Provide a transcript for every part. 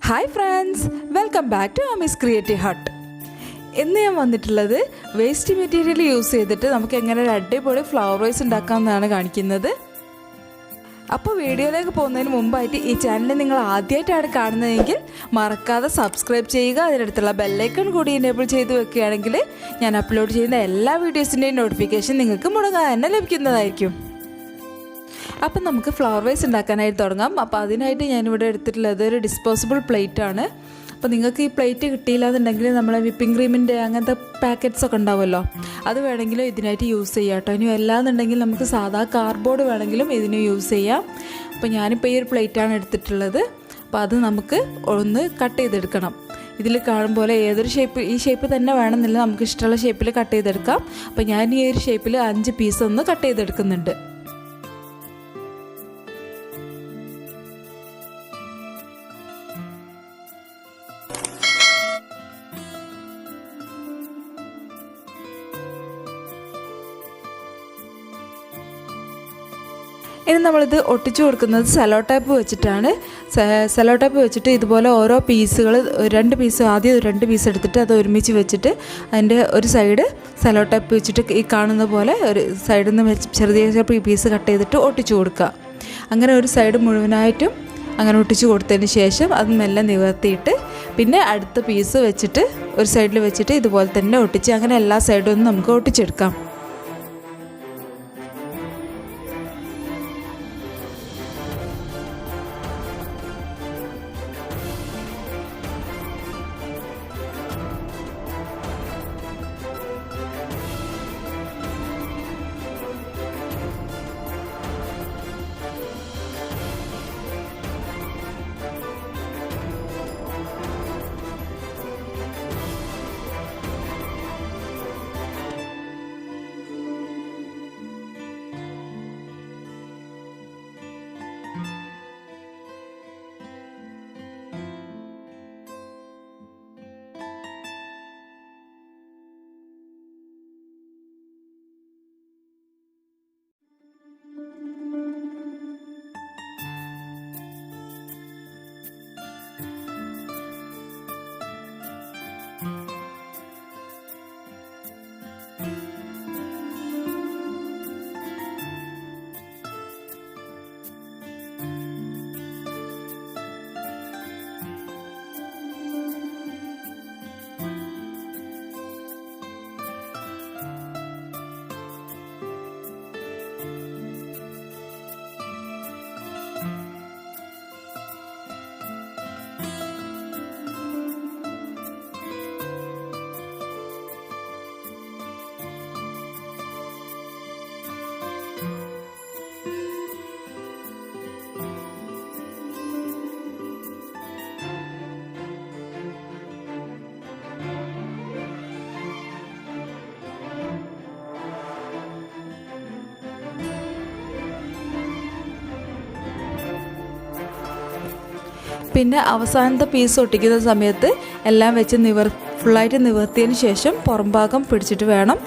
Hi friends, welcome back to Ami's Creative Hut. ഇന്ന് ഞാൻ വന്നിട്ടുള്ളത് വേസ്റ്റ് മെറ്റീരിയൽ യൂസ് ചെയ്തിട്ട് നമുക്ക് എങ്ങനെ ഒരു അടിപൊളി ഫ്ലവർ വേസ് ഉണ്ടാക്കാമെന്നാണ് കാണിക്കുന്നത്. അപ്പോൾ വീഡിയോയിലേക്ക് പോകുന്നതിന് മുമ്പായിട്ട് ഈ ചാനൽ നിങ്ങൾ ആദ്യമായിട്ടാണ് കാണുന്നതെങ്കിൽ മറക്കാതെ സബ്സ്ക്രൈബ് ചെയ്യുക. അതിനടുത്തുള്ള ബെല്ലൈക്കൺ കൂടി എനേബിൾ ചെയ്ത് വെക്കുകയാണെങ്കിൽ ഞാൻ അപ്ലോഡ് ചെയ്യുന്ന എല്ലാ വീഡിയോസിൻ്റെയും നോട്ടിഫിക്കേഷൻ നിങ്ങൾക്ക് മുടങ്ങാതെ തന്നെ ലഭിക്കുന്നതായിരിക്കും. അപ്പം നമുക്ക് ഫ്ലവർ വേസ് ഉണ്ടാക്കാനായിട്ട് തുടങ്ങാം. അപ്പോൾ അതിനായിട്ട് ഞാനിവിടെ എടുത്തിട്ടുള്ളത് ഒരു ഡിസ്പോസിബിൾ പ്ലേറ്റ് ആണ്. അപ്പോൾ നിങ്ങൾക്ക് ഈ പ്ലേറ്റ് കിട്ടിയില്ല എന്നുണ്ടെങ്കിൽ നമ്മളെ വിപ്പിംഗ് ക്രീമിൻ്റെ അങ്ങനത്തെ പാക്കറ്റ്സ് ഒക്കെ ഉണ്ടാവുമല്ലോ, അത് വേണമെങ്കിലും ഇതിനായിട്ട് യൂസ് ചെയ്യാം കേട്ടോ. ഇനി അല്ലാന്നുണ്ടെങ്കിൽ നമുക്ക് സാധാ കാർഡ്ബോർഡ് വേണമെങ്കിലും ഇതിന് യൂസ് ചെയ്യാം. അപ്പോൾ ഞാനിപ്പോൾ ഈ ഒരു പ്ലേറ്റാണ് എടുത്തിട്ടുള്ളത്. അപ്പോൾ അത് നമുക്ക് ഒന്ന് കട്ട് ചെയ്തെടുക്കണം. ഇതിൽ കാണും പോലെ ഏതൊരു ഷേപ്പ്, ഈ ഷേപ്പ് തന്നെ വേണമെന്നില്ല, നമുക്ക് ഇഷ്ടമുള്ള ഷേപ്പിൽ കട്ട് ചെയ്തെടുക്കാം. അപ്പോൾ ഞാൻ ഈ ഒരു ഷേപ്പിൽ 5 പീസ് ഒന്ന് കട്ട് ചെയ്തെടുക്കുന്നുണ്ട്. ഇനി നമ്മളിത് ഒട്ടിച്ചു കൊടുക്കുന്നത് സെലോ ടേപ്പ് വെച്ചിട്ടാണ്. സെലോ ടേപ്പ് വെച്ചിട്ട് ഇതുപോലെ ഓരോ പീസുകൾ, 2 പീസ്, ആദ്യം 2 പീസ് എടുത്തിട്ട് അത് ഒരുമിച്ച് വെച്ചിട്ട് അതിൻ്റെ ഒരു സൈഡ് സെലോ ടേപ്പ് വെച്ചിട്ട് ഈ കാണുന്ന പോലെ ഒരു സൈഡിൽ നിന്ന് ചെറിയ പീസ് കട്ട് ചെയ്തിട്ട് ഒട്ടിച്ചു കൊടുക്കുക. അങ്ങനെ ഒരു സൈഡ് മുഴുവനായിട്ടും അങ്ങനെ ഒട്ടിച്ചു കൊടുത്തതിന് ശേഷം അത് മെല്ലെ നിവർത്തിയിട്ട് പിന്നെ അടുത്ത പീസ് വെച്ചിട്ട് ഒരു സൈഡിൽ വെച്ചിട്ട് ഇതുപോലെ തന്നെ ഒട്ടിച്ച് അങ്ങനെ എല്ലാ സൈഡും ഒന്ന് നമുക്ക് ഒട്ടിച്ചെടുക്കാം. പിന്നെ അവസാനത്തെ പീസ് ഒട്ടിക്കുന്ന സമയത്ത് എല്ലാം വെച്ച് ഫുള്ളായിട്ട് നിവർത്തിയതിന് ശേഷം പുറം ഭാഗം പിടിച്ചിട്ട് വേണം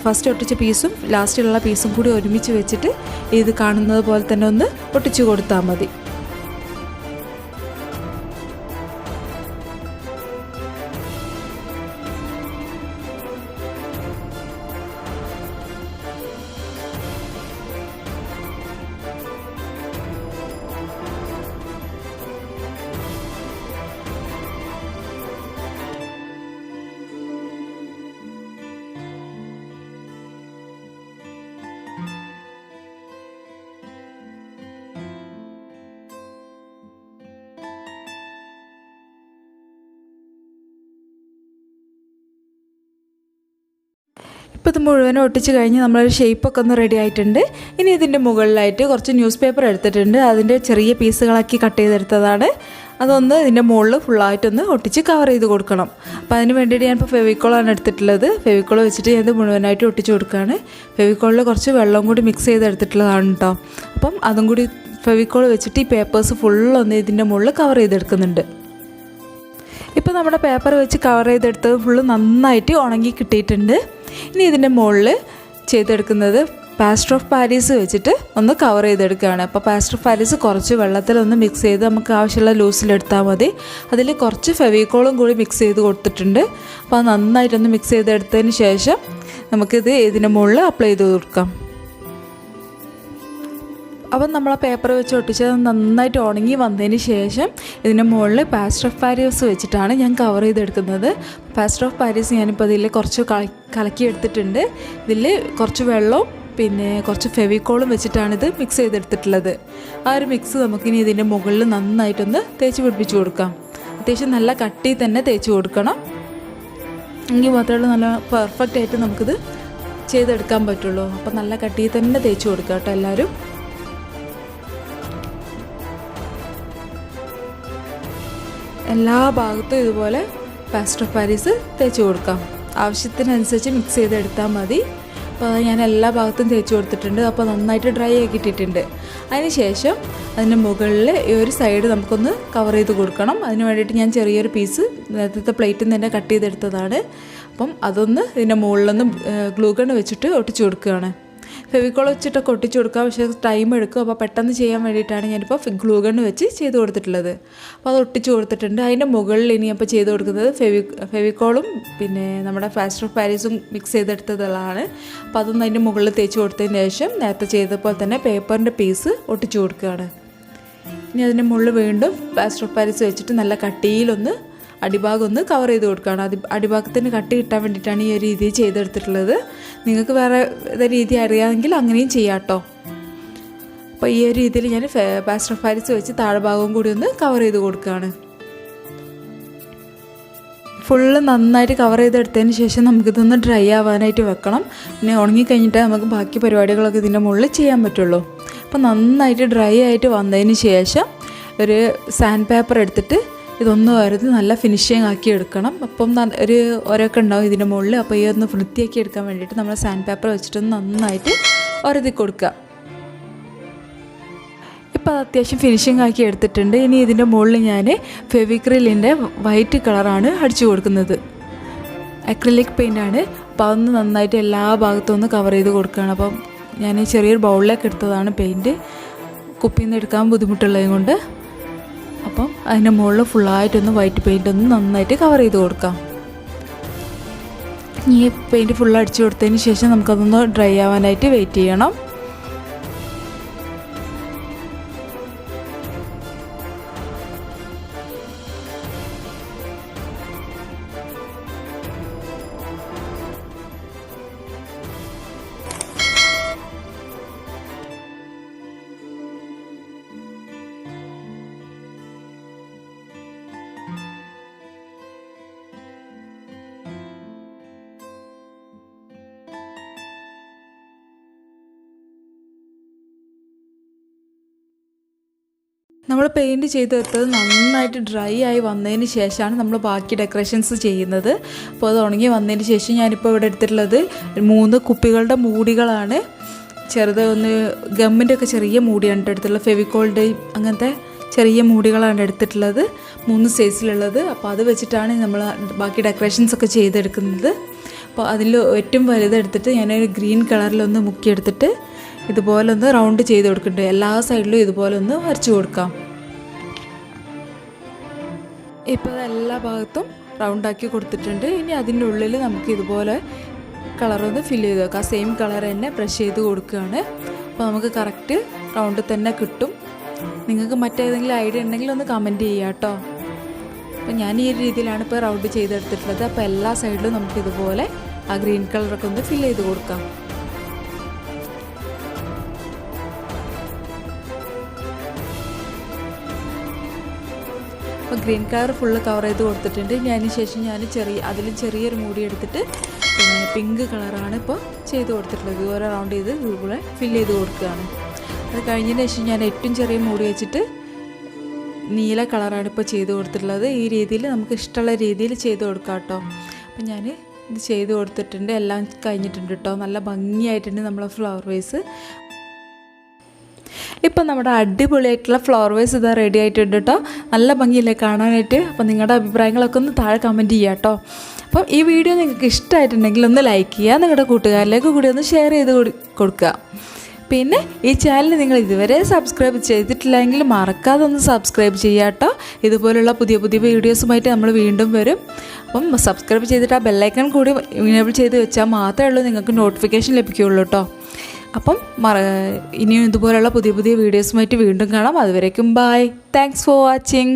ഫസ്റ്റ് ഒട്ടിച്ച പീസും ലാസ്റ്റിലുള്ള പീസും കൂടി ഒരുമിച്ച് വെച്ചിട്ട് ഇത് കാണുന്നത് പോലെ തന്നെ ഒന്ന് ഒട്ടിച്ചു കൊടുത്താൽ മതി. ഇപ്പോൾ ഇത് മുഴുവനും ഒട്ടിച്ച് കഴിഞ്ഞ് നമ്മളൊരു ഷേപ്പൊക്കെ ഒന്ന് റെഡി ആയിട്ടുണ്ട്. ഇനി ഇതിൻ്റെ മുകളിലായിട്ട് കുറച്ച് ന്യൂസ് പേപ്പർ എടുത്തിട്ടുണ്ട്. അതിൻ്റെ ചെറിയ പീസുകളാക്കി കട്ട് ചെയ്തെടുത്തതാണ്. അതൊന്ന് ഇതിൻ്റെ മുകളിൽ ഫുള്ളായിട്ടൊന്ന് ഒട്ടിച്ച് കവർ ചെയ്ത് കൊടുക്കണം. അപ്പോൾ അതിന് വേണ്ടിയിട്ട് ഞാനിപ്പോൾ ഫെവിക്കോളാണ് എടുത്തിട്ടുള്ളത്. ഫെവിക്കോൾ വെച്ചിട്ട് ഞാനിത് മുഴുവനായിട്ട് ഒട്ടിച്ച് കൊടുക്കുകയാണ്. ഫെവിക്കോളിൽ കുറച്ച് വെള്ളം കൂടി മിക്സ് ചെയ്തെടുത്തിട്ടുള്ളതാണ് കേട്ടോ. അപ്പം അതും കൂടി ഫെവിക്കോൾ വെച്ചിട്ട് ഈ പേപ്പേഴ്സ് ഫുള്ളൊന്ന് ഇതിൻ്റെ മുകളിൽ കവർ ചെയ്തെടുക്കുന്നുണ്ട്. ഇപ്പോൾ നമ്മുടെ പേപ്പർ വെച്ച് കവർ ചെയ്തെടുത്തത് ഫുള്ള് നന്നായിട്ട് ഉണങ്ങി കിട്ടിയിട്ടുണ്ട്. ഇനി ഇതിൻ്റെ മുകളിൽ ചെയ്തെടുക്കുന്നത് പാസ്റ്റർ ഓഫ് പാരീസ് വെച്ചിട്ട് ഒന്ന് കവർ ചെയ്തെടുക്കുകയാണ്. അപ്പോൾ പാസ്റ്റർ ഓഫ് പാരീസ് കുറച്ച് വെള്ളത്തിലൊന്ന് മിക്സ് ചെയ്ത് നമുക്ക് ആവശ്യമുള്ള ലൂസിലെടുത്താൽ മതി. അതിൽ കുറച്ച് ഫെവിക്കോളും കൂടി മിക്സ് ചെയ്ത് കൊടുത്തിട്ടുണ്ട്. അപ്പോൾ അത് നന്നായിട്ടൊന്ന് മിക്സ് ചെയ്തെടുത്തതിന് ശേഷം നമുക്കിത് ഇതിന് മുകളിൽ അപ്ലൈ ചെയ്ത് കൊടുക്കാം. അപ്പം നമ്മൾ ആ പേപ്പർ വെച്ച് ഒട്ടിച്ച് നന്നായിട്ട് ഉണങ്ങി വന്നതിന് ശേഷം ഇതിൻ്റെ മുകളിൽ പാസ്റ്റർ ഓഫ് പാരീസ് വെച്ചിട്ടാണ് ഞാൻ കവർ ചെയ്തെടുക്കുന്നത്. പാസ്റ്റർ ഓഫ് പാരീസ് ഞാനിപ്പോൾ ഇതിൽ കുറച്ച് കലക്കി എടുത്തിട്ടുണ്ട്. ഇതിൽ കുറച്ച് വെള്ളവും പിന്നെ കുറച്ച് ഫെവിക്കോളും വെച്ചിട്ടാണിത് മിക്സ് ചെയ്തെടുത്തിട്ടുള്ളത്. ആ ഒരു മിക്സ് നമുക്കിനി ഇതിൻ്റെ മുകളിൽ നന്നായിട്ടൊന്ന് തേച്ച് പിടിപ്പിച്ച് കൊടുക്കാം. അത്യാവശ്യം നല്ല കട്ടി തന്നെ തേച്ച് കൊടുക്കണം. എങ്കിൽ മാത്രമേ നല്ല പെർഫെക്റ്റ് ആയിട്ട് നമുക്കിത് ചെയ്തെടുക്കാൻ പറ്റുള്ളൂ. അപ്പോൾ നല്ല കട്ടി തന്നെ തേച്ച് കൊടുക്കാം കേട്ടോ എല്ലാവരും. എല്ലാ ഭാഗത്തും ഇതുപോലെ പാസ്റ്റർ ഓഫ് പാരീസ് തേച്ച് കൊടുക്കാം. ആവശ്യത്തിനനുസരിച്ച് മിക്സ് ചെയ്തെടുത്താൽ മതി. അപ്പോൾ ഞാൻ എല്ലാ ഭാഗത്തും തേച്ച് കൊടുത്തിട്ടുണ്ട്. അപ്പോൾ നന്നായിട്ട് ഡ്രൈ ആക്കിയിട്ടിട്ടുണ്ട്. അതിന് ശേഷം അതിൻ്റെ മുകളിൽ ഈ ഒരു സൈഡ് നമുക്കൊന്ന് കവർ ചെയ്ത് കൊടുക്കണം. അതിന് വേണ്ടിയിട്ട് ഞാൻ ചെറിയൊരു പീസ് നേരത്തെ പ്ലേറ്റിൽ നിന്ന് തന്നെ കട്ട് ചെയ്തെടുത്തതാണ്. അപ്പം അതൊന്ന് ഇതിൻ്റെ മുകളിലൊന്ന് ഗ്ലൂ ഗൺ വെച്ചിട്ട് ഒട്ടിച്ച് കൊടുക്കുകയാണ്. ഫെവിക്കോൾ വെച്ചിട്ടൊക്കെ ഒട്ടിച്ച് കൊടുക്കുക, പക്ഷേ ടൈം എടുക്കും. അപ്പോൾ പെട്ടെന്ന് ചെയ്യാൻ വേണ്ടിയിട്ടാണ് ഞാനിപ്പോൾ ഗ്ലൂ ഗൺ വെച്ച് ചെയ്ത് കൊടുത്തിട്ടുള്ളത്. അപ്പോൾ അത് ഒട്ടിച്ച് കൊടുത്തിട്ടുണ്ട്. അതിൻ്റെ മുകളിൽ ഇനി അപ്പോൾ ചെയ്ത് കൊടുക്കുന്നത് ഫെവിക്കോളും പിന്നെ നമ്മുടെ പാസ്റ്റർ ഓഫ് പാരീസും മിക്സ് ചെയ്തെടുത്തതാണ്. അപ്പോൾ അതൊന്ന് അതിൻ്റെ മുകളിൽ തേച്ച് കൊടുത്തതിന് ശേഷം നേരത്തെ ചെയ്തപ്പോൾ തന്നെ പേപ്പറിൻ്റെ പീസ് ഒട്ടിച്ച് കൊടുക്കുകയാണ്. ഇനി അതിൻ്റെ മുകളിൽ വീണ്ടും പാസ്റ്റർ ഓഫ് പാരീസ് വെച്ചിട്ട് നല്ല കട്ടിയിലൊന്ന് അടിഭാഗം ഒന്ന് കവർ ചെയ്ത് കൊടുക്കുകയാണ്. അടിഭാഗത്തിന് കട്ടി കിട്ടാൻ വേണ്ടിയിട്ടാണ് ഈ ഒരു രീതി ചെയ്തെടുത്തിട്ടുള്ളത്. നിങ്ങൾക്ക് വേറെ രീതി അറിയാമെങ്കിൽ അങ്ങനെയും ചെയ്യാം കേട്ടോ. അപ്പോൾ ഈ ഒരു രീതിയിൽ ഞാൻ പാസ്റ്റർ ഓഫ് പാരീസ് വെച്ച് താഴ്ഭാഗവും കൂടി ഒന്ന് കവർ ചെയ്ത് കൊടുക്കുകയാണ്. ഫുള്ള് നന്നായിട്ട് കവർ ചെയ്തെടുത്തതിന് ശേഷം നമുക്കിതൊന്ന് ഡ്രൈ ആവാനായിട്ട് വെക്കണം. പിന്നെ ഉണങ്ങിക്കഴിഞ്ഞിട്ട് നമുക്ക് ബാക്കി പരിപാടികളൊക്കെ ഇതിൻ്റെ മുകളിൽ ചെയ്യാൻ പറ്റുള്ളൂ. അപ്പോൾ നന്നായിട്ട് ഡ്രൈ ആയിട്ട് വന്നതിന് ശേഷം ഒരു സാൻഡ് പേപ്പർ എടുത്തിട്ട് ഇതൊന്ന് വരുന്നത് നല്ല ഫിനിഷിങ് ആക്കി എടുക്കണം. അപ്പം ഒരു ഒരൊക്കെ ഉണ്ടാവും ഇതിൻ്റെ മുകളിൽ. അപ്പോൾ ഈ ഒന്ന് വൃത്തിയാക്കി എടുക്കാൻ വേണ്ടിയിട്ട് നമ്മൾ സാൻഡ് പേപ്പർ വെച്ചിട്ടൊന്ന് നന്നായിട്ട് ഒരതി കൊടുക്കുക. ഇപ്പോൾ അത് അത്യാവശ്യം ഫിനിഷിങ് ആക്കി എടുത്തിട്ടുണ്ട്. ഇനി ഇതിൻ്റെ മുകളിൽ ഞാൻ ഫെവിക്രിലിൻ്റെ വൈറ്റ് കളറാണ് അടിച്ചു കൊടുക്കുന്നത്. അക്രിലിക് പെയിൻ്റാണ്. അപ്പോൾ അതൊന്ന് നന്നായിട്ട് എല്ലാ ഭാഗത്തും ഒന്ന് കവർ ചെയ്ത് കൊടുക്കുകയാണ്. അപ്പം ഞാൻ ചെറിയൊരു ബൗളിലേക്ക് എടുത്തതാണ് പെയിൻറ്റ്. കുപ്പിയിൽ നിന്ന് എടുക്കാൻ ബുദ്ധിമുട്ടുള്ളത് കൊണ്ട്. അപ്പം അതിൻ്റെ മുകളിൽ ഫുള്ളായിട്ടൊന്ന് വൈറ്റ് പെയിൻ്റ് ഒന്ന് നന്നായിട്ട് കവർ ചെയ്ത് കൊടുക്കാം. ഈ പെയിൻറ്റ് ഫുള്ള് അടിച്ചു കൊടുത്തതിന് ശേഷം നമുക്കതൊന്ന് ഡ്രൈ ആവാനായിട്ട് വെയിറ്റ് ചെയ്യണം. നമ്മൾ പെയിൻറ്റ് ചെയ്തെടുത്തത് നന്നായിട്ട് ഡ്രൈ ആയി വന്നതിന് ശേഷമാണ് നമ്മൾ ബാക്കി ഡെക്കറേഷൻസ് ചെയ്യുന്നത്. അപ്പോൾ അത് ഉണങ്ങി വന്നതിന് ശേഷം ഞാനിപ്പോൾ ഇവിടെ എടുത്തിട്ടുള്ളത് 3 കുപ്പികളുടെ മൂടികളാണ്. ചെറുത് ഒന്ന് ഗമ്മിൻ്റെ ഒക്കെ ചെറിയ മൂടിയാണ് എടുത്തിട്ടുള്ളത്. ഫെവിക്കോളിൻ്റെ അങ്ങനത്തെ ചെറിയ മൂടികളാണ് എടുത്തിട്ടുള്ളത്, 3 സൈസിലുള്ളത്. അപ്പോൾ അത് വെച്ചിട്ടാണ് നമ്മൾ ബാക്കി ഡെക്കറേഷൻസ് ഒക്കെ ചെയ്തെടുക്കുന്നത്. അപ്പോൾ അതിൽ ഏറ്റവും വലുതെടുത്തിട്ട് ഞാനൊരു ഗ്രീൻ കളറിലൊന്ന് മുക്കിയെടുത്തിട്ട് ഇതുപോലെ ഒന്ന് റൗണ്ട് ചെയ്ത് കൊടുക്കുന്നുണ്ട്. എല്ലാ സൈഡിലും ഇതുപോലെ ഒന്ന് വരച്ച് കൊടുക്കാം. ഇപ്പോൾ എല്ലാ ഭാഗത്തും റൗണ്ടാക്കി കൊടുത്തിട്ടുണ്ട്. ഇനി അതിൻ്റെ ഉള്ളിൽ നമുക്ക് ഇതുപോലെ കളറൊന്ന് ഫില്ല് ചെയ്ത് വെക്കാം. സെയിം കളർ തന്നെ ബ്രഷ് ചെയ്ത് കൊടുക്കുകയാണ്. അപ്പോൾ നമുക്ക് കറക്റ്റ് റൗണ്ട് തന്നെ കിട്ടും. നിങ്ങൾക്ക് മറ്റേതെങ്കിലും ഐഡിയ ഉണ്ടെങ്കിൽ ഒന്ന് കമൻറ്റ് ചെയ്യാം കേട്ടോ. അപ്പോൾ ഞാൻ ഈ രീതിയിലാണ് ഇപ്പോൾ റൗണ്ട് ചെയ്തെടുത്തിട്ടുള്ളത്. അപ്പോൾ എല്ലാ സൈഡിലും നമുക്ക് ഇതുപോലെ ആ ഗ്രീൻ കളറൊക്കെ ഒന്ന് ഫില്ല് ചെയ്ത് കൊടുക്കാം. അപ്പോൾ ഗ്രീൻ കളർ ഫുള്ള് കവർ ചെയ്ത് കൊടുത്തിട്ടുണ്ട്. ഇനി അതിന് ശേഷം ഞാൻ അതിൽ ചെറിയൊരു മൂടി എടുത്തിട്ട് പിന്നെ പിങ്ക് കളറാണ് ഇപ്പോൾ ചെയ്ത് കൊടുത്തിട്ടുള്ളത്. ഇതുപോലെ റൗണ്ട് ചെയ്ത് ഇതുപോലെ ഫില്ല് ചെയ്ത് കൊടുക്കുകയാണ്. അത് കഴിഞ്ഞതിന് ശേഷം ഞാൻ ഏറ്റവും ചെറിയ മൂടി വെച്ചിട്ട് നീല കളറാണ് ഇപ്പോൾ ചെയ്ത് കൊടുത്തിട്ടുള്ളത്. ഈ രീതിയിൽ നമുക്ക് ഇഷ്ടമുള്ള രീതിയിൽ ചെയ്ത് കൊടുക്കാം കേട്ടോ. അപ്പം ഞാൻ ഇത് ചെയ്ത് കൊടുത്തിട്ടുണ്ട്. എല്ലാം കഴിഞ്ഞിട്ടുണ്ട് കേട്ടോ. നല്ല ഭംഗിയായിട്ടുണ്ട് നമ്മളെ ഫ്ലവർ വേസ്. ഇപ്പം നമ്മുടെ അടിപൊളിയായിട്ടുള്ള ഫ്ലവർ വേസ് ഇതാ റെഡി ആയിട്ടുണ്ട് കേട്ടോ. നല്ല ഭംഗിയില്ലേ കാണാനായിട്ട്. അപ്പോൾ നിങ്ങളുടെ അഭിപ്രായങ്ങളൊക്കെ ഒന്ന് താഴെ കമൻറ്റ് ചെയ്യാം കേട്ടോ. അപ്പം ഈ വീഡിയോ നിങ്ങൾക്ക് ഇഷ്ടമായിട്ടുണ്ടെങ്കിൽ ഒന്ന് ലൈക്ക് ചെയ്യുക, നിങ്ങളുടെ കൂട്ടുകാരിലേക്ക് കൂടി ഒന്ന് ഷെയർ ചെയ്ത് കൊടുക്കുക. പിന്നെ ഈ ചാനൽ നിങ്ങൾ ഇതുവരെ സബ്സ്ക്രൈബ് ചെയ്തിട്ടില്ലെങ്കിൽ മറക്കാതെ ഒന്ന് സബ്സ്ക്രൈബ് ചെയ്യുക കേട്ടോ. ഇതുപോലുള്ള പുതിയ പുതിയ വീഡിയോസുമായിട്ട് നമ്മൾ വീണ്ടും വരും. അപ്പം സബ്സ്ക്രൈബ് ചെയ്തിട്ട് ആ ബെല്ലൈക്കൺ കൂടി എനേബിൾ ചെയ്ത് വെച്ചാൽ മാത്രമേ ഉള്ളൂ നിങ്ങൾക്ക് നോട്ടിഫിക്കേഷൻ ലഭിക്കുകയുള്ളൂ കേട്ടോ. അപ്പം ഇനിയും ഇതുപോലുള്ള പുതിയ പുതിയ വീഡിയോസുമായിട്ട് വീണ്ടും കാണാം. അതുവരേക്കും ബൈ. Thanks for watching.